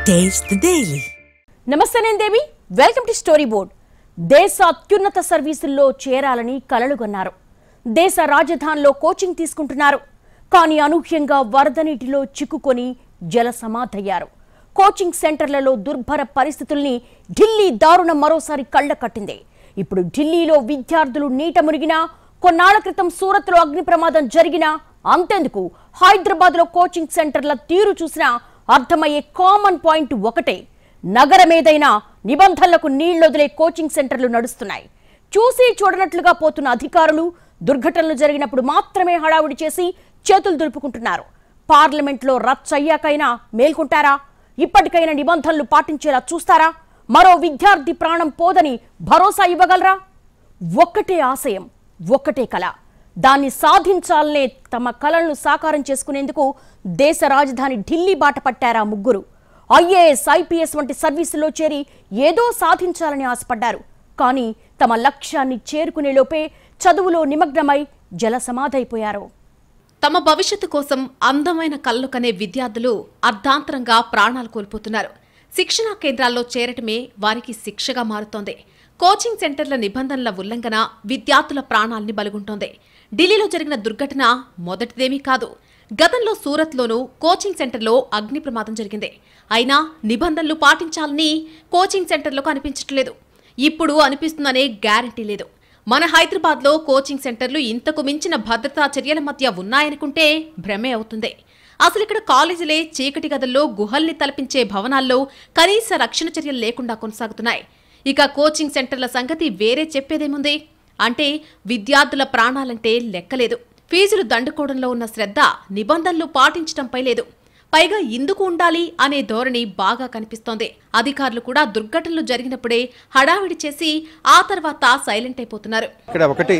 Taste the Daily. నమస్తే నేను దేవి welcome to story board. దేశ అత్యున్నత సర్వీసుల్లో చేరాలని కలలుగన్నారు. దేశ రాజధానిలో కోచింగ్ తీసుకుంటున్నారు. కానీ అనూహ్యంగా వరద నీటిలో చిక్కుకొని జల సమాధయ్యారు. కోచింగ్ సెంటర్లలో దుర్భర పరిస్థితుల్ని ఢిల్లీ దారుణం మరోసారి కళ్ళ కట్టింది. ఇప్పుడు ఢిల్లీలో విద్యార్థులు నీట మునిగినా, కొన్నాళ్ల క్రితం సూరత్లో అగ్ని ప్రమాదం జరిగినా, అంతెందుకు హైదరాబాద్లో కోచింగ్ సెంటర్ల తీరు చూసినా అర్థమయ్యే కామన్ పాయింట్ ఒకటే: నగరమేదైనా నిబంధనలకు నీళ్లొదిలే కోచింగ్ సెంటర్లు నడుస్తున్నాయి. చూసి చూడనట్లుగా పోతున్న అధికారులు దుర్ఘటనలు జరిగినప్పుడు మాత్రమే హడావుడి చేసి చేతులు దులుపుకుంటున్నారు. పార్లమెంట్లో రచ్చయ్యాకైనా మేల్కొంటారా? ఇప్పటికైనా నిబంధనలు పాటించేలా చూస్తారా? మరో విద్యార్థి ప్రాణం పోదని భరోసా ఇవ్వగలరా? ఒక్కటే ఆశయం, ఒక్కటే కళ. దాన్ని సాధించాలనే తమ కలలను సాకారం చేసుకునేందుకు దేశ రాజధాని ఢిల్లీ బాట పట్టారా ముగ్గురు. ఐఏఎస్, ఐపీఎస్ వంటి సర్వీసుల్లో చేరి ఏదో సాధించాలని ఆశపడ్డారు. కానీ తమ లక్ష్యాన్ని చేరుకునే లోపే చదువులో నిమగ్నమై జల సమాధైపోయారు. తమ భవిష్యత్తు కోసం అందమైన కళ్ళు కనే విద్యార్థులు అర్ధాంతరంగా ప్రాణాలు కోల్పోతున్నారు. శిక్షణా కేంద్రాల్లో చేరటమే వారికి శిక్షగా మారుతోంది. కోచింగ్ సెంటర్ల నిబంధనల ఉల్లంఘన విద్యార్థుల ప్రాణాల్ని బలుగుంటోంది. ఢిల్లీలో జరిగిన దుర్ఘటన మొదటిదేమీ కాదు. గతంలో సూరత్లోనూ కోచింగ్ సెంటర్లో అగ్ని ప్రమాదం జరిగింది. అయినా నిబంధనలు పాటించాలని కోచింగ్ సెంటర్లకు అనిపించట్లేదు. ఇప్పుడు అనిపిస్తుందనే గ్యారంటీ లేదు. మన హైదరాబాద్లో కోచింగ్ సెంటర్లు ఇంతకు మించిన భద్రతా చర్యల మధ్య ఉన్నాయనుకుంటే భ్రమే అవుతుంది. అసలు ఇక్కడ కాలేజీలే చీకటి గదుల్లో గుహల్ని తలపించే భవనాల్లో కనీస రక్షణ చర్యలు లేకుండా కొనసాగుతున్నాయి. ఇక కోచింగ్ సెంటర్ల సంగతి వేరే చెప్పేదేముంది? అంటే విద్యార్థుల ప్రాణాలంటే లెక్కలేదు. ఫీజులు దండుకోవడంలో ఉన్న శ్రద్ధ నిబంధనలు పాటించడంపై లేదు. పైగా ఇందుకు ఉండాలి అనే ధోరణి బాగా కనిపిస్తోంది. అధికారులు కూడా దుర్ఘటనలు జరిగినప్పుడే హడావిడి చేసి ఆ తర్వాత సైలెంట్ అయిపోతున్నారు. ఇక్కడ ఒకటి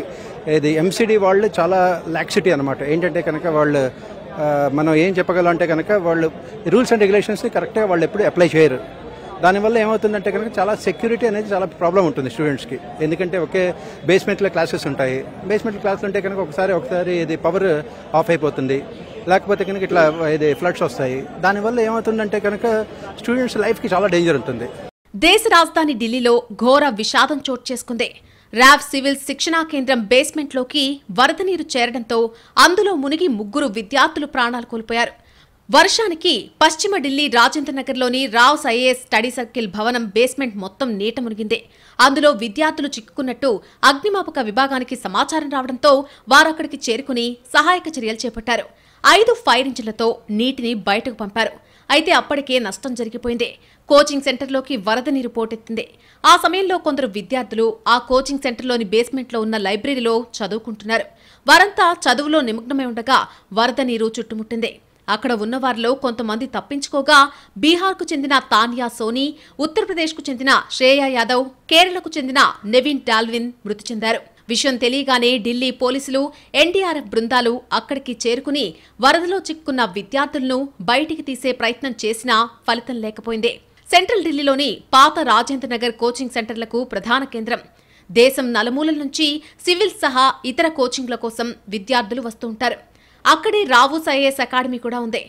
ఇది ఎంసీడీ వాళ్ళు చాలా లాక్సిటీ అనమాట. ఏంటంటే కనుక వాళ్ళు మనం ఏం చెప్పగలం అంటే కనుక వాళ్ళు రూల్స్ అండ్ రెగ్యులేషన్స్ని కరెక్ట్గా వాళ్ళు ఎప్పుడు అప్లై చేయరు. దానివల్ల ఏమవుతుందంటే కనుక చాలా సెక్యూరిటీ అనేది చాలా ప్రాబ్లం ఉంటుంది స్టూడెంట్స్కి. ఎందుకంటే ఒకే బేస్మెంట్లో క్లాసెస్ ఉంటాయి. బేస్మెంట్లో క్లాసులు ఉంటే కనుక ఒకసారి ఇది పవర్ ఆఫ్ అయిపోతుంది, లేకపోతే కనుక ఇట్లా ఇది ఫ్లడ్స్ వస్తాయి. దానివల్ల ఏమవుతుందంటే కనుక స్టూడెంట్స్ లైఫ్కి చాలా డేంజర్ ఉంటుంది. దేశ రాజధాని ఢిల్లీలో ఘోర విషాదం చోటు చేసుకుంది. ర్యావ్ సివిల్ శిక్షణా కేంద్రం బేస్మెంట్లోకి వరద నీరు చేరడంతో అందులో మునిగి ముగ్గురు విద్యార్థులు ప్రాణాలు కోల్పోయారు. వర్షానికి పశ్చిమ ఢిల్లీ రాజేంద్రనగర్లోని రావ్స్ ఐఏఎస్ స్టడీ సర్కిల్ భవనం బేస్మెంట్ మొత్తం నీట మునిగింది. అందులో విద్యార్థులు చిక్కుకున్నట్టు అగ్నిమాపక విభాగానికి సమాచారం రావడంతో వారక్కడికి చేరుకుని సహాయక చర్యలు చేపట్టారు. 5 ఫైర్ ఇంజిన్లతో నీటిని బయటకు పంపారు. అయితే అప్పటికే నష్టం జరిగిపోయింది. కోచింగ్ సెంటర్లోకి వరద నీరు పోటెత్తింది. ఆ సమయంలో కొందరు విద్యార్థులు ఆ కోచింగ్ సెంటర్లోని బేస్మెంట్లో ఉన్న లైబ్రరీలో చదువుకుంటున్నారు. వారంతా చదువులో నిమగ్నమై ఉండగా వరద నీరు చుట్టుముట్టింది. అక్కడ ఉన్నవారిలో కొంతమంది తప్పించుకోగా బీహార్కు చెందిన తానియా సోనీ, ఉత్తరప్రదేశ్కు చెందిన శ్రేయా యాదవ్, కేరళకు చెందిన నెవిన్ డాల్విన్ మృతి చెందారు. విషయం తెలియగానే ఢిల్లీ పోలీసులు, ఎన్డీఆర్ఎఫ్ బృందాలు అక్కడికి చేరుకుని వరదలో చిక్కున్న విద్యార్థులను బయటికి తీసే ప్రయత్నం చేసినా ఫలితం లేకపోయింది. సెంట్రల్ ఢిల్లీలోని పాత రాజేంద్రనగర్ కోచింగ్ సెంటర్లకు ప్రధాన కేంద్రం. దేశం నలుమూలల నుంచి సివిల్ సహా ఇతర కోచింగ్ల కోసం విద్యార్థులు వస్తూ ఉంటారు. అక్కడే రావూస్ ఐఏఎస్ అకాడమీ కూడా ఉంది.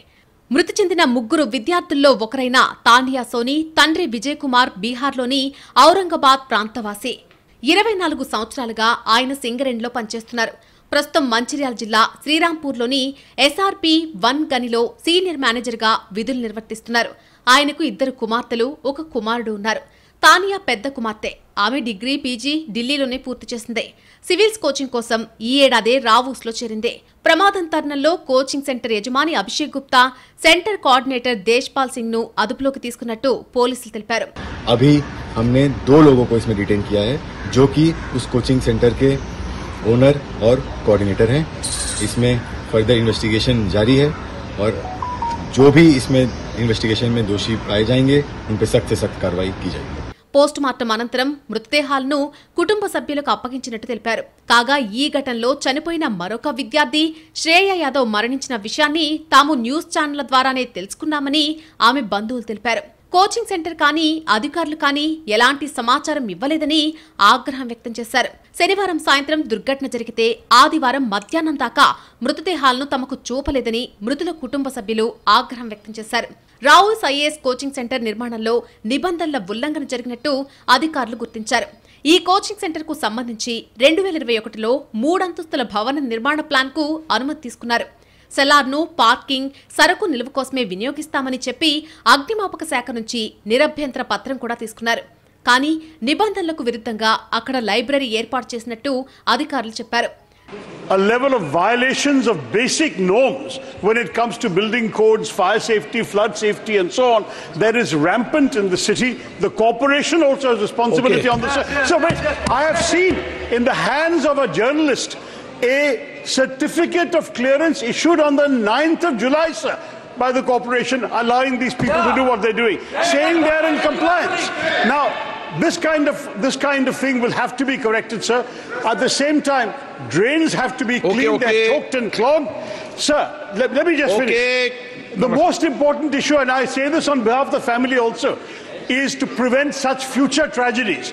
మృతి చెందిన ముగ్గురు విద్యార్థుల్లో ఒకరైన తానియా సోనీ తండ్రి విజయ్ కుమార్ బీహార్లోని ఔరంగాబాద్ ప్రాంతవాసి. 24 సంవత్సరాలుగా ఆయన సింగరేణిలో పనిచేస్తున్నారు. ప్రస్తుతం మంచిర్యాల జిల్లా శ్రీరాంపూర్లోని SRP 1 గనిలో సీనియర్ మేనేజర్గా విధులు నిర్వర్తిస్తున్నారు. ఆయనకు 2 కుమార్తెలు, 1 కుమారుడు ఉన్నారు. తానియా పెద్ద కుమార్తె. ఆమె డిగ్రీ, పీజీ ఢిల్లీలోనే పూర్తి చేసింది. సివిల్స్ కోచింగ్ కోసం ఈ ఏడాదే రావూస్లో చేరింది. ప్రమాదం తరుణంలో కోచింగ్ సెంటర్ యజమాని అభిషేక్ గుప్తా, సెంటర్ కోఆర్డినేటర్ దేశ్పాల్ సింగ్ ను అదుపులోకి తీసుకున్నట్టు పోలీసులు తెలిపారు. अभी हमने 2 लोगों को इसमें डिटेन किया है, जो कि उस कोचिंग सेंटर के ओनर और कोऑर्डिनेटर हैं. इसमें फर्दर इन्वेस्टिगेशन जारी है और जो भी इसमें इन्वेस्टिगेशन में दोषी पाए जाएंगे उन पर सख्त से सख्त कार्रवाई की जाएगी. పోస్ట్ మార్టం అనంతరం మృతదేహాలను కుటుంబ సభ్యులకు అప్పగించినట్టు తెలిపారు. కాగా ఈ ఘటనలో చనిపోయిన మరొక విద్యార్థి శ్రేయా యాదవ్ మరణించిన విషయాన్ని తాము న్యూస్ ఛానళ్ల ద్వారానే తెలుసుకున్నామని ఆమె బంధువులు తెలిపారు. కోచింగ్ సెంటర్ కానీ అధికారులు కానీ ఎలాంటి సమాచారం ఇవ్వలేదని ఆగ్రహం వ్యక్తం చేశారు. శనివారం సాయంత్రం దుర్ఘటన జరిగితే ఆదివారం మధ్యాహ్నం దాకా మృతదేహాలను తమకు చూపలేదని మృతుల కుటుంబ సభ్యులు ఆగ్రహం వ్యక్తం చేశారు. రావుస్ ఐఏఎస్ కోచింగ్ సెంటర్ నిర్మాణంలో నిబంధనల ఉల్లంఘన జరిగినట్టు అధికారులు గుర్తించారు. ఈ కోచింగ్ సెంటర్ కు సంబంధించి 2021లో 3 అంతస్తుల భవన నిర్మాణ ప్లాన్ కు అనుమతి తీసుకున్నారు. సెలార్ను పార్కింగ్, సరకు నిలువ కోసమే వినియోగిస్తామని చెప్పి అగ్నిమాపక శాఖ నుంచి నిరభ్యంతర పత్రం కూడా తీసుకున్నారు. కానీ నిబంధనలకు విరుద్ధంగా అక్కడ లైబ్రరీ ఏర్పాటు చేసినట్టు అధికారులు చెప్పారు. A level of violations of basic norms when it comes to building codes, fire safety, flood safety and so on, that is rampant in the city. The corporation also has responsibility on this. So I have seen in the hands of a journalist a certificate of clearance issued on the 9th of July, sir, by the corporation, allowing these people to do what they're doing, saying they're in compliance. Now, this kind of thing will have to be corrected, sir. At the same time, drains have to be cleaned. They're choked and clogged. Sir, let me just finish. The most important issue, and I say this on behalf of the family also, is to prevent such future tragedies.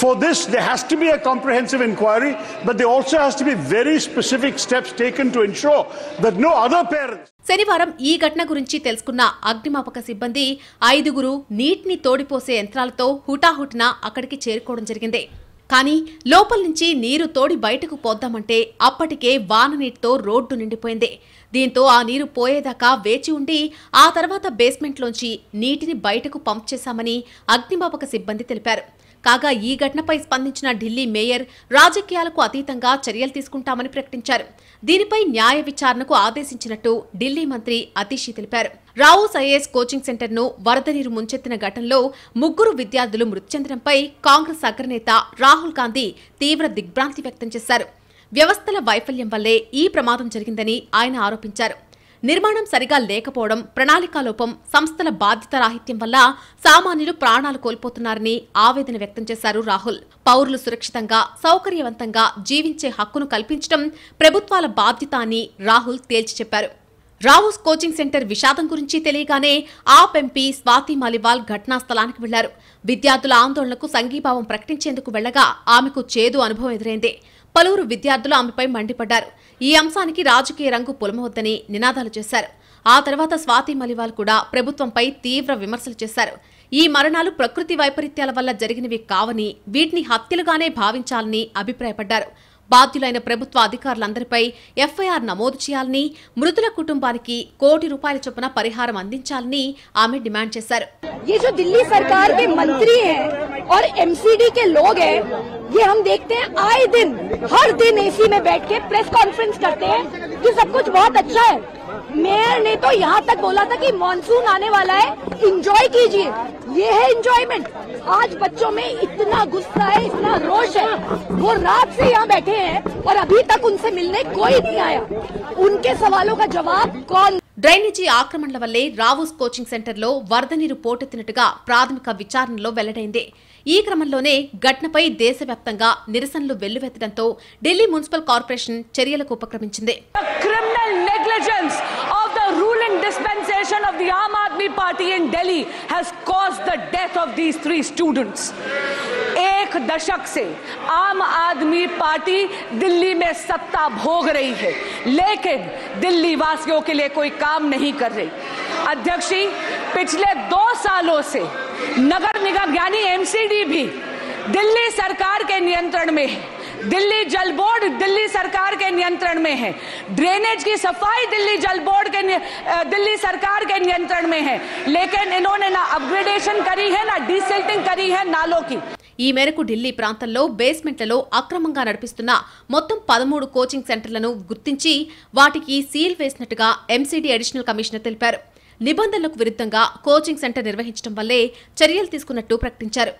For this, there has to be a comprehensive inquiry, but there also has to be very specific steps taken to ensure that no other parents. శనివారం ఈ ఘటన గురించి తెలుసుకున్న అగ్నిమాపక సిబ్బంది 5 నీటిని తోడిపోసే యంత్రాలతో హుటాహుటిన అక్కడికి చేరుకోవడం జరిగింది. కానీ లోపల నుంచి నీరు తోడి బయటకు పోద్దామంటే అప్పటికే వాన నీటితో రోడ్డు నిండిపోయింది. దీంతో ఆ నీరు పోయేదాకా వేచి ఉండి ఆ తర్వాత బేస్మెంట్లోంచి నీటిని బయటకు పంప్ చేశామని అగ్నిమాపక సిబ్బంది తెలిపారు. కాగా ఈ ఘటనపై స్పందించిన ఢిల్లీ మేయర్ రాజకీయాలకు అతీతంగా చర్యలు తీసుకుంటామని ప్రకటించారు. దీనిపై న్యాయ విచారణకు ఆదేశించినట్టు ఢిల్లీ మంత్రి అతిషి తెలిపారు. రావుస్ ఐఏఎస్ కోచింగ్ సెంటర్ను వరద నీరు ముంచెత్తిన ఘటనలో 3 విద్యార్థులు మృతి చెందడంపై కాంగ్రెస్ అగ్రనేత రాహుల్ గాంధీ తీవ్ర దిగ్భ్రాంతి వ్యక్తం చేశారు. వ్యవస్థల వైఫల్యం వల్లే ఈ ప్రమాదం జరిగిందని ఆయన ఆరోపించారు. నిర్మాణం సరిగా లేకపోవడం, ప్రణాళికాలోపం, సంస్థల బాధ్యతారాహిత్యం వల్ల సామాన్యులు ప్రాణాలు కోల్పోతున్నారని ఆవేదన వ్యక్తం చేశారు రాహుల్. పౌరులు సురక్షితంగా, సౌకర్యవంతంగా జీవించే హక్కును కల్పించడం ప్రభుత్వాల బాధ్యత అని రాహుల్ తేల్చి చెప్పారు. రావుస్ కోచింగ్ సెంటర్ విషాదం గురించి తెలియగానే ఆప్ ఎంపీ స్వాతి మాలివాల్ ఘటనా స్థలానికి వెళ్లారు. విద్యార్థుల ఆందోళనకు సంఘీభావం ప్రకటించేందుకు వెళ్లగా ఆమెకు చేదు అనుభవం ఎదురైంది. పలువురు విద్యార్థులు ఆమెపై మండిపడ్డారు. ఈ అంశానికి రాజకీయ రంగు పులమవద్దని నినాదాలు చేశారు. ఆ తర్వాత స్వాతి మాలివాల్ కూడా ప్రభుత్వంపై తీవ్ర విమర్శలు చేశారు. ఈ మరణాలు ప్రకృతి వైపరీత్యాల వల్ల జరిగినవి కావని, వీటిని హత్యలుగానే భావించాలని అభిప్రాయపడ్డారు. బాధ్యులైన ప్రభుత్వ అధికారులందరిపై ఎఫ్ఐఆర్ నమోదు చేయాలని, మృతుల కుటుంబానికి ₹1 కోటి చొప్పున పరిహారం అందించాలని ఆమె డిమాండ్ చేశారు. ये जो दिल्ली सरकार के मंत्री हैं और एमसीडी के लोग हैं, ये हम देखते हैं आए दिन, हर दिन एसी में बैठ के प्रेस कॉन्फ्रेंस करते हैं कि सब कुछ बहुत अच्छा है. मेयर ने तो यहाँ तक बोला था कि मॉनसून आने वाला है, एंजॉय कीजिए. ये है एंजॉयमेंट. आज बच्चों में इतना गुस्सा है, इतना रोष है. वो रात से यहाँ बैठे हैं और अभी तक उनसे मिलने कोई नहीं आया. उनके सवालों का जवाब कौन? డ్రైనేజీ ఆక్రమణల వల్లే రావుస్ కోచింగ్ సెంటర్లో వరద నీరు పోటెత్తినట్టుగా ప్రాథమిక విచారణలో వెల్లడైంది. ఈ క్రమంలోనే ఘటనపై దేశవ్యాప్తంగా నిరసనలు వెల్లువెత్తడంతో ఢిల్లీ మున్సిపల్ కార్పొరేషన్ చర్యలకు ఉపక్రమించింది. Criminal negligence of the ruling dispensation of the Aam Aadmi Party in Delhi has caused the death of these 3 students. एक दशक से आम आदमी पार्टी दिल्ली में सत्ता भोग रही है, लेकिन दिल्ली वासियों के लिए कोई काम नहीं कर रही. अध्यक्ष जी, पिछले 2 सालों से नगर निगम यानी एमसीडी भी दिल्ली सरकार के नियंत्रण में है. दिल्ली जल बोर्ड दिल्ली सरकार के नियंत्रण में है. ड्रेनेज की सफाई दिल्ली जल बोर्ड के दिल्ली सरकार के नियंत्रण में है, लेकिन इन्होंने ना अपग्रेडेशन करी है, ना डीसिल्टिंग करी है नालों की. ఈ మేరకు ఢిల్లీ ప్రాంతంలో బేస్మెంట్లలో అక్రమంగా నడిపిస్తున్న మొత్తం 13 కోచింగ్ సెంటర్లను గుర్తించి వాటికి సీల్ వేసినట్టుగా ఎంసీడీ అడిషనల్ కమిషనర్ తెలిపారు. నిబంధనలకు విరుద్ధంగా కోచింగ్ సెంటర్ నిర్వహించడం వల్లే చర్యలు తీసుకున్నట్టు ప్రకటించారు.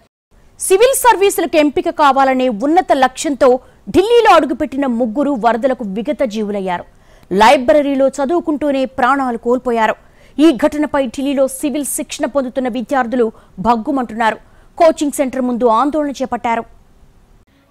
సివిల్ సర్వీసులకు ఎంపిక కావాలనే ఉన్నత లక్ష్యంతో ఢిల్లీలో అడుగుపెట్టిన 3 వరదలకు విగత జీవులయ్యారు. లైబ్రరీలో చదువుకుంటూనే ప్రాణాలు కోల్పోయారు. ఈ ఘటనపై ఢిల్లీలో సివిల్ శిక్షణ పొందుతున్న విద్యార్థులు భగ్గుమంటున్నారు. కోచింగ్ సెంటర్ ముందు ఆందోళన చేపట్టారు.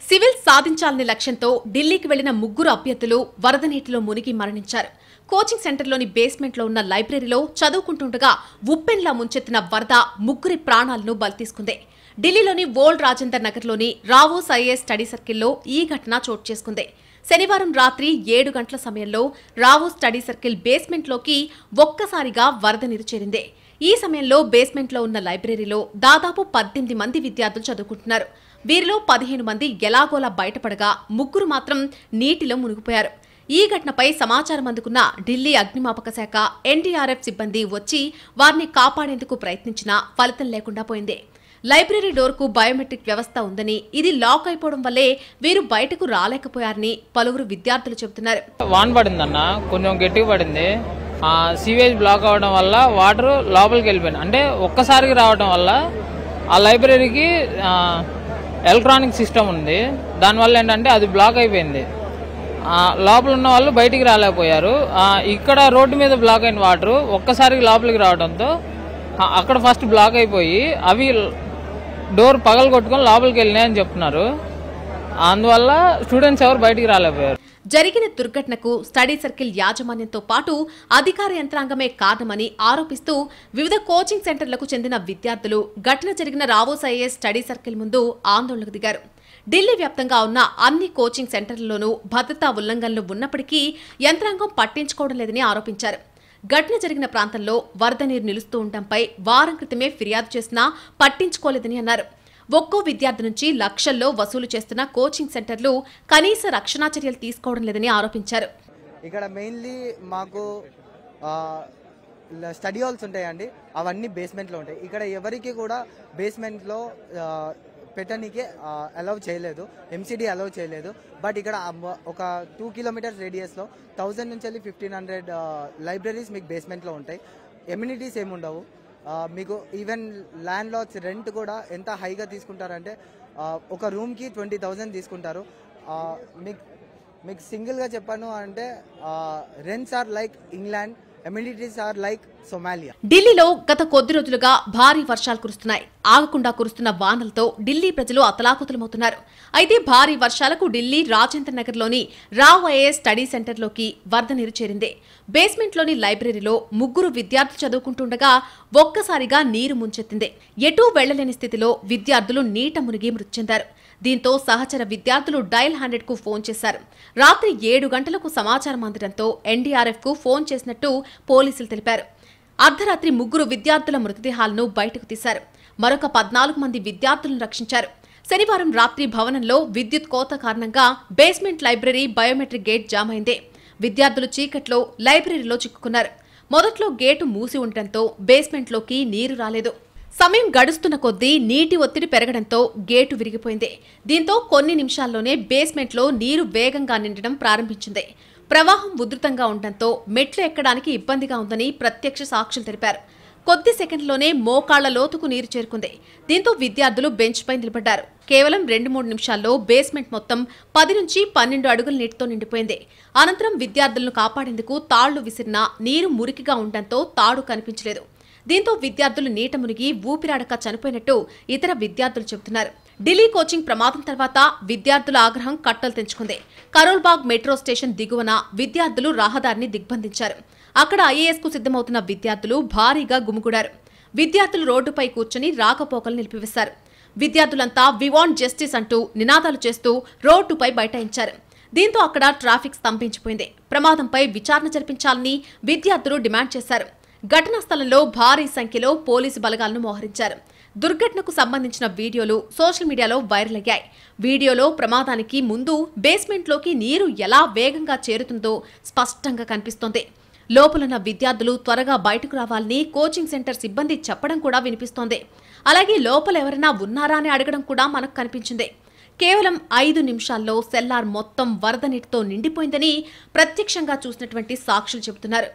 సివిల్ సాధించాలనే లక్ష్యంతో ఢిల్లీకి వెళ్లిన 3 అభ్యర్థులు వరద నీటిలో మునిగి మరణించారు. కోచింగ్ సెంటర్లోని బేస్మెంట్లో ఉన్న లైబ్రరీలో చదువుకుంటుండగా ఉప్పెన్లా ముంచెత్తిన వరద 3 ప్రాణాలను బలితీసుకుంది. ఢిల్లీలోని ఓల్డ్ రాజేందర్ నగర్లోని రావోస్ ఐఏఎస్ స్టడీ సర్కిల్లో ఈ ఘటన చోటు చేసుకుంది. శనివారం రాత్రి 7 గంటల సమయంలో రావోస్ స్టడీ సర్కిల్ బేస్మెంట్లోకి ఒక్కసారిగా వరద నీరు చేరింది. ఈ సమయంలో బేస్మెంట్లో ఉన్న లైబ్రరీలో దాదాపు 18 మంది విద్యార్థులు చదువుకుంటున్నారు. వీరిలో 15 మంది ఎలాగోలా బయటపడగా 3 మాత్రం నీటిలో మునిగిపోయారు. ఈ ఘటనపై సమాచారం అందుకున్న ఢిల్లీ అగ్నిమాపక శాఖ ఎన్డీఆర్ఎఫ్ సిబ్బంది వచ్చి వారిని కాపాడేందుకు ప్రయత్నించినా ఫలితం లేకుండా పోయింది. లైబ్రరీ డోర్కు బయోమెట్రిక్ వ్యవస్థ ఉందని, ఇది లాక్ అయిపోవడం వల్లే వీరు బయటకు రాలేకపోయారని పలువురు విద్యార్థులు చెబుతున్నారు. వాన పడిందన్న, కొంచెం గట్టిగా పడింది. సీవేజ్ బ్లాక్ అవడం వల్ల వాటర్ లోపలికి వెళ్ళిపోయింది. అంటే ఒక్కసారికి రావడం వల్ల ఆ లైబ్రరీకి ఎలక్ట్రానిక్ సిస్టమ్ ఉంది, దానివల్ల ఏంటంటే అది బ్లాక్ అయిపోయింది. లోపల ఉన్న వాళ్ళు బయటికి రాలేకపోయారు. ఇక్కడ రోడ్డు మీద బ్లాక్ అయిన వాటర్ ఒక్కసారికి లోపలికి రావడంతో అక్కడ ఫస్ట్ బ్లాక్ అయిపోయి అవి డోర్ పగలు కొట్టుకొని లోపలికి వెళ్ళినాయని చెప్తున్నారు. అందువల్ల స్టూడెంట్స్ ఎవరు బయటికి రాలేకపోయారు. జరిగిన దుర్ఘటనకు స్టడీ సర్కిల్ యాజమాన్యంతో పాటు అధికార యంత్రాంగమే కారణమని ఆరోపిస్తూ వివిధ కోచింగ్ సెంటర్లకు చెందిన విద్యార్థులు ఘటన జరిగిన రావోస్ ఐఏఎస్ స్టడీ సర్కిల్ ముందు ఆందోళనకు దిగారు. ఢిల్లీ వ్యాప్తంగా ఉన్న అన్ని కోచింగ్ సెంటర్లలోనూ భద్రతా ఉల్లంఘనలు ఉన్నప్పటికీ యంత్రాంగం పట్టించుకోవడం లేదని ఆరోపించారు. ఘటన జరిగిన ప్రాంతంలో వరద నీరు నిలుస్తూ ఉండటంపై వారం క్రితమే ఫిర్యాదు చేసినా పట్టించుకోలేదని అన్నారు. ఒక్కో విద్యార్థి నుంచి లక్షల్లో వసూలు చేస్తున్న కోచింగ్ సెంటర్లు కనీస రక్షణా చర్యలు తీసుకోవడం లేదని ఆరోపించారు. ఇక్కడ మెయిన్లీ మాకు స్టడీ హాల్స్ ఉంటాయండి, అవన్నీ బేస్మెంట్లో ఉంటాయి. ఇక్కడ ఎవరికి కూడా బేస్మెంట్లో పెట్టడానికి అలౌ చేయలేదు, ఎంసీడీ అలౌ చేయలేదు. బట్ ఇక్కడ ఒక 2 కిలోమీటర్స్ రేడియస్లో 1000 నుంచి 1500 లైబ్రరీస్ మీకు బేస్మెంట్లో ఉంటాయి. ఎమ్యూనిటీస్ ఏముండవు. మీకు ఈవెన్ ల్యాండ్ లార్డ్స్ రెంట్ కూడా ఎంత హైగా తీసుకుంటారంటే ఒక రూమ్కి 20,000 తీసుకుంటారు. మీకు సింగిల్గా చెప్పాను అంటే rents are like England, amenities are like Somalia. ఢిల్లీలో గత కొద్ది రోజులుగా భారీ వర్షాలు కురుస్తున్నాయి. ఆగకుండా కురుస్తున్న వానలతో ఢిల్లీ ప్రజలు అతలాకుతలమవుతున్నారు. అయితే భారీ వర్షాలకు ఢిల్లీ రాజేంద్ర నగర్లోని రావ్ ఐఏఎస్ స్టడీ సెంటర్లోకి వరద నీరు చేరింది. బేస్మెంట్లోని లైబ్రరీలో 3 విద్యార్థులు చదువుకుంటుండగా ఒక్కసారిగా నీరు ముంచెత్తింది. ఎటూ వెళ్లలేని స్థితిలో విద్యార్థులు నీట మునిగి మృతి చెందారు. దీంతో సహచర విద్యార్థులు డయల్ 100కు ఫోన్ చేశారు. రాత్రి 7 గంటలకు సమాచారం అందడంతో ఎన్డీఆర్ఎఫ్కు ఫోన్ చేసినట్టు పోలీసులు తెలిపారు. అర్ధరాత్రి 3 విద్యార్థుల మృతదేహాలను బయటకు తీశారు. మరొక 14 మంది విద్యార్థులను రక్షించారు. శనివారం రాత్రి భవనంలో విద్యుత్ కోత కారణంగా basement library biometric gate jam అయింది. విద్యార్థులు చీకట్లో లైబ్రరీలో చిక్కుకున్నారు. మొదట్లో గేటు మూసి ఉండటంతో బేస్మెంట్లోకి నీరు రాలేదు. సమయం గడుస్తున్న కొద్దీ నీటి ఒత్తిడి పెరగడంతో గేటు విరిగిపోయింది. దీంతో కొన్ని నిమిషాల్లోనే బేస్మెంట్లో నీరు వేగంగా నిండడం ప్రారంభించింది. ప్రవాహం ఉధృతంగా ఉండటంతో మెట్లు ఎక్కడానికి ఇబ్బందిగా ఉందని ప్రత్యక్ష సాక్షులు తెలిపారు. కొద్ది సెకండ్లోనే మోకాళ్ల లోతుకు నీరు చేరుకుంది. దీంతో విద్యార్థులు బెంచ్పై నిలబడ్డారు. కేవలం 2-3 నిమిషాల్లో బేస్మెంట్ మొత్తం 10 నుంచి 12 అడుగుల నీటితో నిండిపోయింది. అనంతరం విద్యార్థులను కాపాడేందుకు తాళ్లు విసిరినా నీరు మురికిగా ఉండటంతో తాడు కనిపించలేదు. దీంతో విద్యార్థులు నీట మునిగి ఊపిరాడక చనిపోయినట్టు ఇతర విద్యార్థులు చెబుతున్నారు. ఢిల్లీ కోచింగ్ ప్రమాదం తర్వాత విద్యార్థుల ఆగ్రహం కట్టలు తెంచుకుంది. కరోల్బాగ్ మెట్రో స్టేషన్ దిగువన విద్యార్థులు రహదారిని దిగ్బంధించారు. అక్కడ ఐఏఎస్కు సిద్ధమవుతున్న విద్యార్థులు భారీగా గుమిగూడారు. విద్యార్థులు రోడ్డుపై కూర్చుని రాకపోకలు నిలిపివేశారు. విద్యార్థులంతా వి వాంట్ జస్టిస్ అంటూ నినాదాలు చేస్తూ రోడ్డుపై బైఠాయించారు. దీంతో అక్కడ ట్రాఫిక్ స్తంభించిపోయింది. ప్రమాదంపై విచారణ జరిపించాలని విద్యార్థులు డిమాండ్ చేశారు. ఘటనా స్థలంలో భారీ సంఖ్యలో పోలీసు బలగాలను మోహరించారు. దుర్ఘటనకు సంబంధించిన వీడియోలు సోషల్ మీడియాలో వైరల్ అయ్యాయి. వీడియోలో ప్రమాదానికి ముందు బేస్మెంట్లోకి నీరు ఎలా వేగంగా చేరుతుందో స్పష్టంగా కనిపిస్తోంది. లోపలున్న విద్యార్థులు త్వరగా బయటకు రావాలని కోచింగ్ సెంటర్ సిబ్బంది చెప్పడం కూడా వినిపిస్తోంది. అలాగే లోపల ఎవరైనా ఉన్నారా అని అడగడం కూడా మనకు కనిపించింది. కేవలం 5 నిమిషాల్లో సెల్లార్ మొత్తం వరద నీటితో నిండిపోయిందని ప్రత్యక్షంగా చూసినటువంటి సాక్షులు చెబుతున్నారు.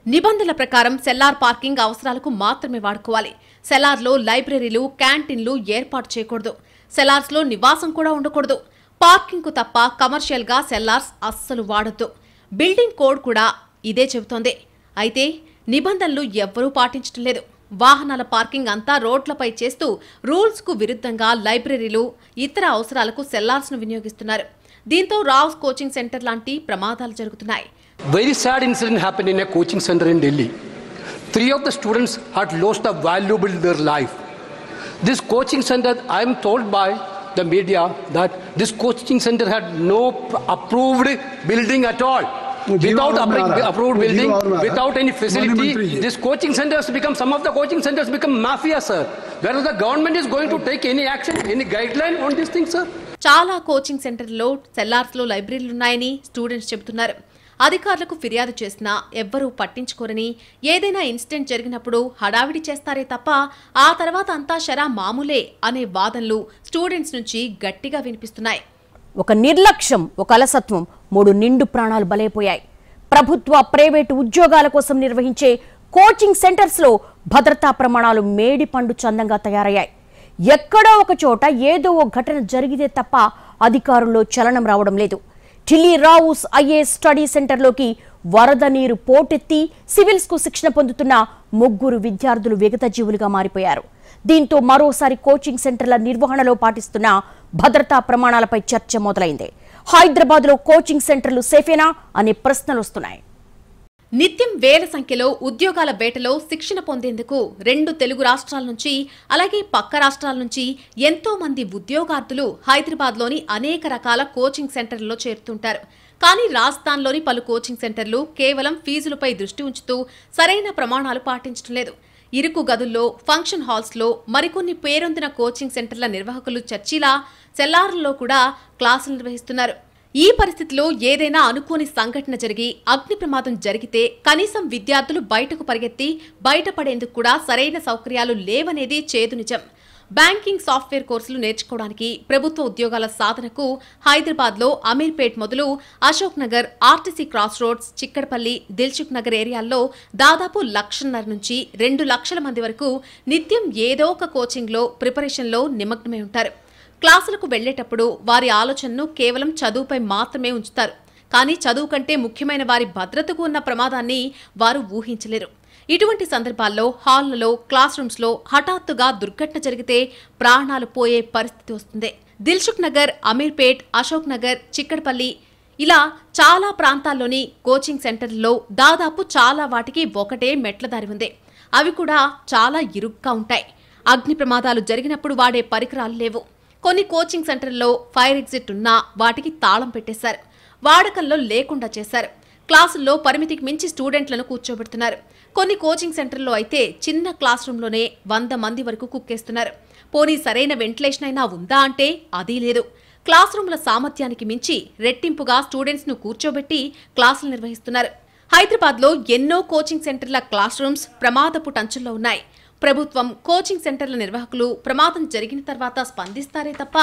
నిబంధనల ప్రకారం సెల్లార్ పార్కింగ్ అవసరాలకు మాత్రమే వాడుకోవాలి. సెల్లార్లో లైబ్రరీలు, క్యాంటీన్లు ఏర్పాటు చేయకూడదు. సెల్లార్స్లో నివాసం కూడా ఉండకూడదు. పార్కింగ్కు తప్ప కమర్షియల్గా సెల్లార్స్ అస్సలు వాడొద్దు. బిల్డింగ్ కోడ్ కూడా ఇదే చెబుతోంది. అయితే నిబంధనలు ఎవ్వరూ పాటించడం లేదు. వాహనాల పార్కింగ్ అంతా రోడ్లపై చేస్తూ రూల్స్కు విరుద్ధంగా లైబ్రరీలు, ఇతర అవసరాలకు సెల్లార్స్ను వినియోగిస్తున్నారు. దీంతో రావ్స్ కోచింగ్ సెంటర్ లాంటి ప్రమాదాలు జరుగుతున్నాయి. Very sad incident happened in a coaching center in Delhi. 3 of the students had lost a valuable their life. This coaching center, I am told by the media that this coaching center had no approved building at all. without approved building, without any facility. This coaching centers become, some of the coaching centers become mafia, sir. Whether the government is going to take any action, any guideline on this thing, sir? చాలా coaching సెంటర్లో సెల్లార్స్లో లైబ్రరీలున్నాయని students చెబుతున్నారు. అధికారులకు ఫిర్యాదు చేసినా ఎవ్వరూ పట్టించుకోరని, ఏదైనా incident జరిగినప్పుడు హడావిడి చేస్తారే తప్ప ఆ తర్వాత అంతా షరా మామూలే అనే వాదనలు స్టూడెంట్స్ నుంచి గట్టిగా వినిపిస్తున్నాయి. ఒక నిర్లక్ష్యం, ఒక అలసత్వం 3 నిండు ప్రాణాలు బలైపోయాయి. ప్రభుత్వ ప్రైవేటు ఉద్యోగాల కోసం నిర్వహించే కోచింగ్ సెంటర్స్లో భద్రతా ప్రమాణాలు మేడిపండు చందంగా తయారయ్యాయి. ఎక్కడో ఒక చోట ఏదో ఒక ఘటన జరిగితే తప్ప అధికారుల్లో చలనం రావడం లేదు. ఢిల్లీ రావుస్ ఐఏఎస్ స్టడీ సెంటర్లోకి వరద నీరు పోటెత్తి సివిల్స్కు శిక్షణ పొందుతున్న 3 విద్యార్థులు విగతజీవులుగా మారిపోయారు. దీంతో మరోసారి కోచింగ్ సెంటర్ల నిర్వహణలో పాటిస్తున్న భద్రతా ప్రమాణాలపై చర్చ మొదలైంది. హైదరాబాద్లో కోచింగ్ సెంటర్లు సేఫేనా అనే ప్రశ్నలు వస్తున్నాయి. నిత్యం వేల సంఖ్యలో ఉద్యోగాల వేటలో శిక్షణ పొందేందుకు 2 తెలుగు రాష్ట్రాల నుంచి, అలాగే పక్క రాష్ట్రాల నుంచి ఎంతో మంది ఉద్యోగార్థులు హైదరాబాద్లోని అనేక రకాల కోచింగ్ సెంటర్లలో చేరుతుంటారు. కానీ రాజస్థాన్లోని పలు కోచింగ్ సెంటర్లు కేవలం ఫీజులపై దృష్టి ఉంచుతూ సరైన ప్రమాణాలు పాటించడం లేదు. ఇరుకు గదుల్లో, ఫంక్షన్ హాల్స్లో మరికొన్ని పేరొందిన కోచింగ్ సెంటర్ల నిర్వాహకులు చర్చిలా సెల్లార్లలో కూడా క్లాసులు నిర్వహిస్తున్నారు. ఈ పరిస్థితిలో ఏదైనా అనుకోని సంఘటన జరిగి అగ్ని ప్రమాదం జరిగితే కనీసం విద్యార్థులు బయటకు పరిగెత్తి బయటపడేందుకు కూడా సరైన సౌకర్యాలు లేవనేది చేదు నిజం. బ్యాంకింగ్ సాఫ్ట్వేర్ కోర్సులు నేర్చుకోవడానికి, ప్రభుత్వ ఉద్యోగాల సాధనకు హైదరాబాద్లో అమీర్పేట్ మొదలు Ashok Nagar, RTC cross roads, Chikkadpally, Dilsukhnagar ఏరియాల్లో దాదాపు 1,50,000 నుంచి 2 లక్షల మంది వరకు నిత్యం ఏదో ఒక కోచింగ్లో, ప్రిపరేషన్లో నిమగ్నమై ఉంటారు. క్లాసులకు వెళ్లేటప్పుడు వారి ఆలోచనను కేవలం చదువుపై మాత్రమే ఉంచుతారు. కానీ చదువు కంటే ముఖ్యమైన వారి భద్రతకు ఉన్న ప్రమాదాన్ని వారు ఊహించలేరు. ఇటువంటి సందర్భాల్లో హాల్లలో, క్లాస్ రూమ్స్లో హఠాత్తుగా దుర్ఘటన జరిగితే ప్రాణాలు పోయే పరిస్థితి వస్తుంది. దిల్సుఖ్ నగర్, అమీర్పేట్, అశోక్ నగర్, చిక్కడపల్లి ఇలా చాలా ప్రాంతాల్లోని కోచింగ్ సెంటర్లలో దాదాపు చాలా వాటికి ఒకటే మెట్ల దారి ఉంది. అవి కూడా చాలా ఇరుగ్గా ఉంటాయి. అగ్ని ప్రమాదాలు జరిగినప్పుడు వాడే పరికరాలు లేవు. కొన్ని కోచింగ్ సెంటర్లలో ఫైర్ ఎగ్జిట్ ఉన్నా వాటికి తాళం పెట్టేశారు. వాడకంలో లేకుండా చేశారు. క్లాసుల్లో పరిమితికి మించి స్టూడెంట్లను కూర్చోబెడుతున్నారు. కొన్ని కోచింగ్ సెంటర్లో అయితే చిన్న క్లాస్ రూమ్లోనే 100 మంది వరకు కుక్కేస్తున్నారు. పోనీ సరైన వెంటిలేషన్ అయినా ఉందా అంటే అదీ లేదు. క్లాస్ రూమ్ల సామర్థ్యానికి మించి రెట్టింపుగా స్టూడెంట్స్ను కూర్చోబెట్టి క్లాసులు నిర్వహిస్తున్నారు. హైదరాబాద్లో ఎన్నో కోచింగ్ సెంటర్ల క్లాస్ రూమ్స్ ప్రమాదపు టంచుల్లో ఉన్నాయి. ప్రభుత్వం, కోచింగ్ సెంటర్ల నిర్వాహకులు ప్రమాదం జరిగిన తర్వాత స్పందిస్తారే తప్ప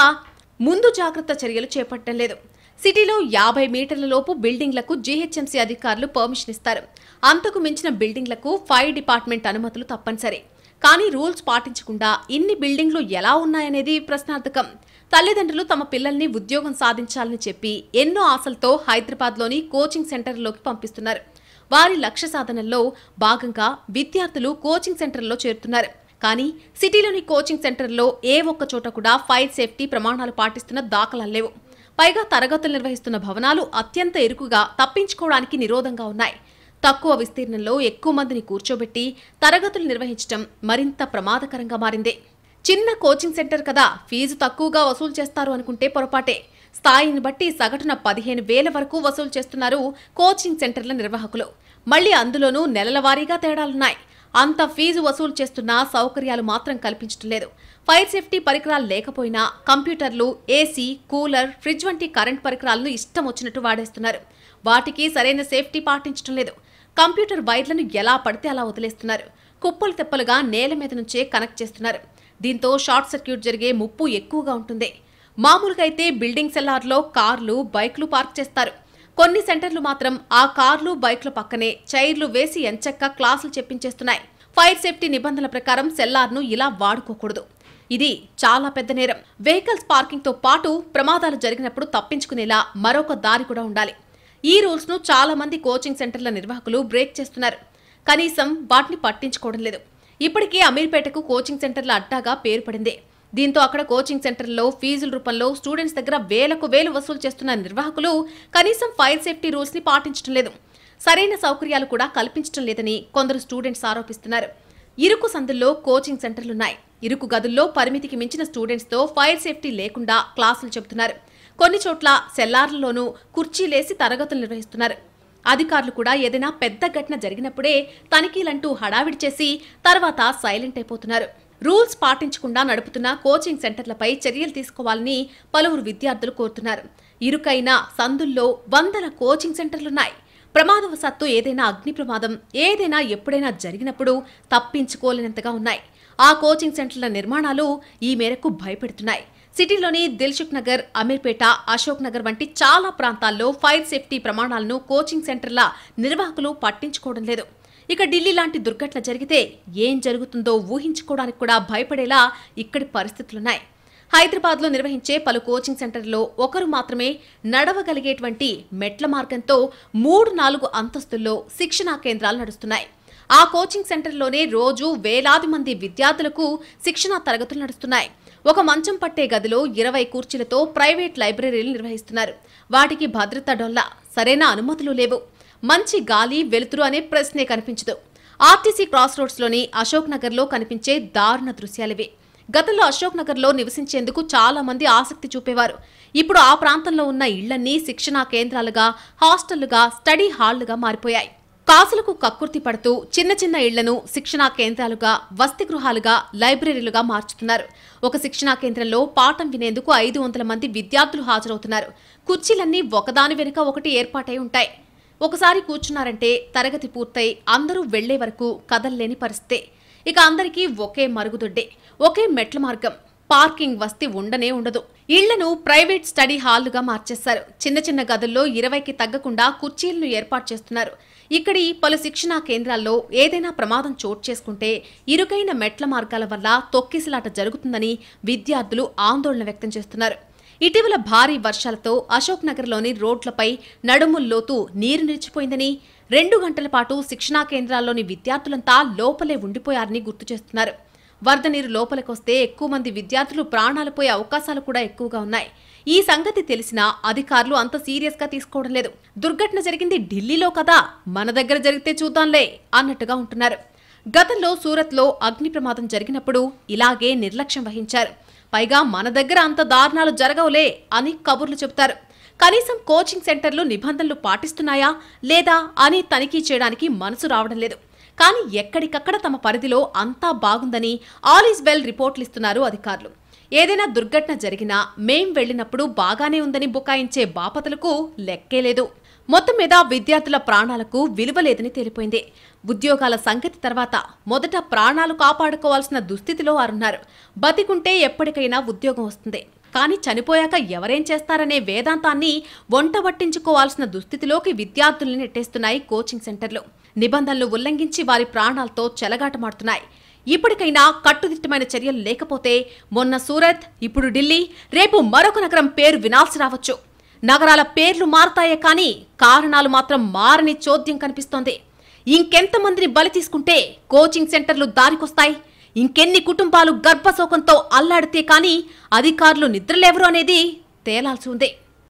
ముందు జాగ్రత్త చర్యలు చేపట్టడం లేదు. సిటీలో 50 మీటర్ల లోపు బిల్డింగ్లకు జీహెచ్ఎంసీ అధికారులు పర్మిషన్ ఇస్తారు. అంతకు మించిన బిల్డింగ్లకు ఫైర్ డిపార్ట్మెంట్ అనుమతులు తప్పనిసరి. కానీ రూల్స్ పాటించకుండా ఇన్ని బిల్డింగ్లు ఎలా ఉన్నాయనేది ప్రశ్నార్థకం. తల్లిదండ్రులు తమ పిల్లల్ని ఉద్యోగం సాధించాలని చెప్పి ఎన్నో ఆశలతో హైదరాబాద్లోని కోచింగ్ సెంటర్లోకి పంపిస్తున్నారు. వారి లక్ష్య సాధనలో భాగంగా విద్యార్థులు కోచింగ్ సెంటర్లో చేరుతున్నారు. కానీ సిటీలోని కోచింగ్ సెంటర్లో ఏ ఒక్క చోట కూడా ఫైర్ సేఫ్టీ ప్రమాణాలు పాటిస్తున్న దాఖలాలు లేవు. పైగా తరగతులు నిర్వహిస్తున్న భవనాలు అత్యంత ఇరుకుగా, తప్పించుకోవడానికి నిరోధంగా ఉన్నాయి. తక్కువ విస్తీర్ణంలో ఎక్కువ మందిని కూర్చోబెట్టి తరగతులు నిర్వహించడం మరింత ప్రమాదకరంగా మారింది. చిన్న కోచింగ్ సెంటర్ కదా, ఫీజు తక్కువగా వసూలు చేస్తారు అనుకుంటే పొరపాటే. స్థాయిని బట్టి సగటున 15,000 వరకు వసూలు చేస్తున్నారు కోచింగ్ సెంటర్ల నిర్వాహకులు. మళ్లీ అందులోనూ నెలల వారీగా తేడాలున్నాయి. అంత ఫీజు వసూలు చేస్తున్నా సౌకర్యాలు మాత్రం కల్పించడం లేదు. ఫైర్ సేఫ్టీ పరికరాలు లేకపోయినా కంప్యూటర్లు, ఏసీ, కూలర్, ఫ్రిడ్జ్ వంటి కరెంట్ పరికరాలను ఇష్టం వచ్చినట్టు వాడేస్తున్నారు. వాటికి సరైన సేఫ్టీ పాటించడం లేదు. కంప్యూటర్ వైర్లను ఎలా పడితే అలా వదిలేస్తున్నారు. కుప్పలు తెప్పలుగా నేల మీద నుంచే కనెక్ట్ చేస్తున్నారు. దీంతో షార్ట్ సర్క్యూట్ జరిగే ముప్పు ఎక్కువగా ఉంటుంది. మామూలుగా అయితే బిల్డింగ్ సెల్లార్లో కార్లు, బైక్లు పార్క్ చేస్తారు. కొన్ని సెంటర్లు మాత్రం ఆ కార్లు, బైక్ల పక్కనే చైర్లు వేసి ఎంచక్కా క్లాసులు చెప్పించేస్తున్నాయి. ఫైర్ సేఫ్టీ నిబంధనల ప్రకారం సెల్లార్ను ఇలా వాడుకోకూడదు. ఇది చాలా పెద్ద నేరం. వెహికల్స్ పార్కింగ్ తో పాటు ప్రమాదాలు జరిగినప్పుడు తప్పించుకునేలా మరొక దారి కూడా ఉండాలి. ఈ రూల్స్ ను చాలా మంది కోచింగ్ సెంటర్ల నిర్వాహకులు బ్రేక్ చేస్తున్నారు. కనీసం వాటిని పట్టించుకోవడం లేదు. ఇప్పటికే అమీర్పేటకు కోచింగ్ సెంటర్ల అడ్డాగా పేరు పడింది. దీంతో అక్కడ కోచింగ్ సెంటర్లలో ఫీజుల రూపంలో స్టూడెంట్స్ దగ్గర వేలకు వేలు వసూలు చేస్తున్న నిర్వాహకులు కనీసం ఫైర్ సేఫ్టీ రూల్స్ ని పాటించడం లేదు. సరైన సౌకర్యాలు కూడా కల్పించడం లేదని కొందరు స్టూడెంట్స్ ఆరోపిస్తున్నారు. ఇరుకు సందుల్లో కోచింగ్ సెంటర్లున్నాయి. ఇరుకు గదుల్లో పరిమితికి మించిన స్టూడెంట్స్ తో ఫైర్ సేఫ్టీ లేకుండా క్లాసులు చెబుతున్నారు. కొన్ని చోట్ల సెల్లార్లలోనూ కుర్చీలేసి తరగతులు నిర్వహిస్తున్నారు. అధికారులు కూడా ఏదైనా పెద్ద ఘటన జరిగినప్పుడే తనిఖీలంటూ హడావిడి చేసి తర్వాత సైలెంట్ అయిపోతున్నారు. రూల్స్ పాటించకుండా నడుపుతున్న కోచింగ్ సెంటర్లపై చర్యలు తీసుకోవాలని పలువురు విద్యార్థులు కోరుతున్నారు. ఇరుకైన సందుల్లో వందల కోచింగ్ సెంటర్లున్నాయి. ప్రమాదవశాత్తు ఏదైనా అగ్ని ప్రమాదం ఏదైనా ఎప్పుడైనా జరిగినప్పుడు తప్పించుకోలేనంతగా ఉన్నాయి. ఆ కోచింగ్ సెంటర్ల నిర్మాణాలు ఈ మేరకు భయపెడుతున్నాయి. సిటీలోని దిల్సుఖ్ నగర్, అమీర్పేట, అశోక్ నగర్ వంటి చాలా ప్రాంతాల్లో ఫైర్ సేఫ్టీ ప్రమాణాలను కోచింగ్ సెంటర్ల నిర్వాహకులు పట్టించుకోవడం లేదు. ఇక ఢిల్లీ లాంటి దుర్ఘటన జరిగితే ఏం జరుగుతుందో ఊహించుకోవడానికి కూడా భయపడేలా ఇక్కడి పరిస్థితులున్నాయి. హైదరాబాద్లో నిర్వహించే పలు కోచింగ్ సెంటర్లో ఒకరు మాత్రమే నడవగలిగేటువంటి మెట్ల మార్గంతో 3-4 అంతస్తుల్లో శిక్షణా కేంద్రాలు నడుస్తున్నాయి. ఆ కోచింగ్ సెంటర్లోనే రోజు వేలాది మంది విద్యార్థులకు శిక్షణా తరగతులు నడుస్తున్నాయి. ఒక మంచం పట్టే గదిలో 20 కుర్చీలతో ప్రైవేట్ లైబ్రరీలు నిర్వహిస్తున్నారు. వాటికి భద్రతా డొల్ల, సరైన అనుమతులు లేవు. మంచి గాలి, వెలుతురు అనే ప్రశ్నే కనిపించదు. ఆర్టీసీ క్రాస్ రోడ్స్లోని అశోక్ నగర్లో కనిపించే దారుణ దృశ్యాలివి. గతంలో అశోక్ నగర్లో నివసించేందుకు చాలా మంది ఆసక్తి చూపేవారు. ఇప్పుడు ఆ ప్రాంతంలో ఉన్న ఇళ్లన్నీ శిక్షణా కేంద్రాలుగా, హాస్టళ్లుగా, స్టడీ హాళ్లుగా మారిపోయాయి. కాసులకు కక్కుర్తి పడుతూ చిన్న చిన్న ఇళ్లను శిక్షణా కేంద్రాలుగా, వసతి గృహాలుగా, లైబ్రరీలుగా మార్చుతున్నారు. ఒక శిక్షణా కేంద్రంలో పాఠం వినేందుకు 500 మంది విద్యార్థులు హాజరవుతున్నారు. కుర్చీలన్నీ ఒకదాని వెనుక ఒకటి ఏర్పాటై ఉంటాయి. ఒకసారి కూర్చున్నారంటే తరగతి పూర్తయి అందరూ వెళ్లే వరకు కదల్లేని పరిస్థితే. ఇక అందరికీ ఒకే మరుగుదొడ్డే, ఒకే మెట్ల మార్గం, పార్కింగ్ వసతి ఉండనే ఉండదు. ఇళ్లను ప్రైవేట్ స్టడీ హాల్లుగా మార్చేశారు. చిన్న చిన్న గదుల్లో 20కి తగ్గకుండా కుర్చీలను ఏర్పాటు చేస్తున్నారు. ఇక్కడి పలు శిక్షణా కేంద్రాల్లో ఏదైనా ప్రమాదం చోటు చేసుకుంటే ఇరుకైన మెట్ల మార్గాల వల్ల తొక్కిసలాట జరుగుతుందని విద్యార్థులు ఆందోళన వ్యక్తం చేస్తున్నారు. ఇటీవల భారీ వర్షాలతో అశోక్ నగర్లోని రోడ్లపై నడుముల్లోతూ నీరు నిలిచిపోయిందని, 2 గంటల పాటు శిక్షణా కేంద్రాల్లోని విద్యార్థులంతా లోపలే ఉండిపోయారని గుర్తు చేస్తున్నారు. వరద నీరు లోపలికొస్తే ఎక్కువ మంది విద్యార్థులు ప్రాణాలు పోయే అవకాశాలు కూడా ఎక్కువగా ఉన్నాయి. ఈ సంగతి తెలిసినా అధికారులు అంత సీరియస్ గా తీసుకోవడం లేదు. దుర్ఘటన జరిగింది ఢిల్లీలో కదా, మన దగ్గర జరిగితే చూద్దాంలే అన్నట్టుగా ఉంటున్నారు. గతంలో సూరత్లో అగ్ని ప్రమాదం జరిగినప్పుడు ఇలాగే నిర్లక్ష్యం వహించారు. పైగా మన దగ్గర అంత దారుణాలు జరగవులే అని కబుర్లు చెబుతారు. కనీసం కోచింగ్ సెంటర్లు నిబంధనలు పాటిస్తున్నాయా లేదా అని తనిఖీ చేయడానికి మనసు రావడం లేదు. కానీ ఎక్కడికక్కడ తమ పరిధిలో అంతా బాగుందని ఆల్ ఈజ్ వెల్ రిపోర్ట్లు ఇస్తున్నారు అధికారులు. ఏదైనా దుర్ఘటన జరిగినా మేం వెళ్లినప్పుడు బాగానే ఉందని బుకాయించే బాపతులకు లెక్కే లేదు. మొత్తం మీద విద్యార్థుల ప్రాణాలకు విలువ లేదని తేలిపోయింది. ఉద్యోగాల సంగతి తర్వాత మొదట ప్రాణాలు కాపాడుకోవాల్సిన దుస్థితిలో వారున్నారు. బతికుంటే ఎప్పటికైనా ఉద్యోగం వస్తుంది, కానీ చనిపోయాక ఎవరేం చేస్తారనే వేదాంతాన్ని వంట వట్టించుకోవాల్సిన దుస్థితిలోకి విద్యార్థుల్ని నెట్టేస్తున్నాయి కోచింగ్ సెంటర్లు. నిబంధనలు ఉల్లంఘించి వారి ప్రాణాలతో చెలగాటమాడుతున్నాయి. ఇప్పటికైనా కట్టుదిట్టమైన చర్యలు లేకపోతే మొన్న సూరత్, ఇప్పుడు ఢిల్లీ, రేపు మరొక నగరం పేరు వినాల్సి రావచ్చు. నగరాల పేర్లు మారతాయే కానీ కారణాలు మాత్రం మారని చోద్యం కనిపిస్తోంది. ఇంకెంతమందిని బలి తీసుకుంటే కోచింగ్ సెంటర్లు దారికొస్తాయి? ఇంకెన్ని కుటుంబాలు గర్భశోకంతో అల్లాడితే కానీ అధికారులు నిద్రలేవరు అనేది తేలాల్సి ఉంది.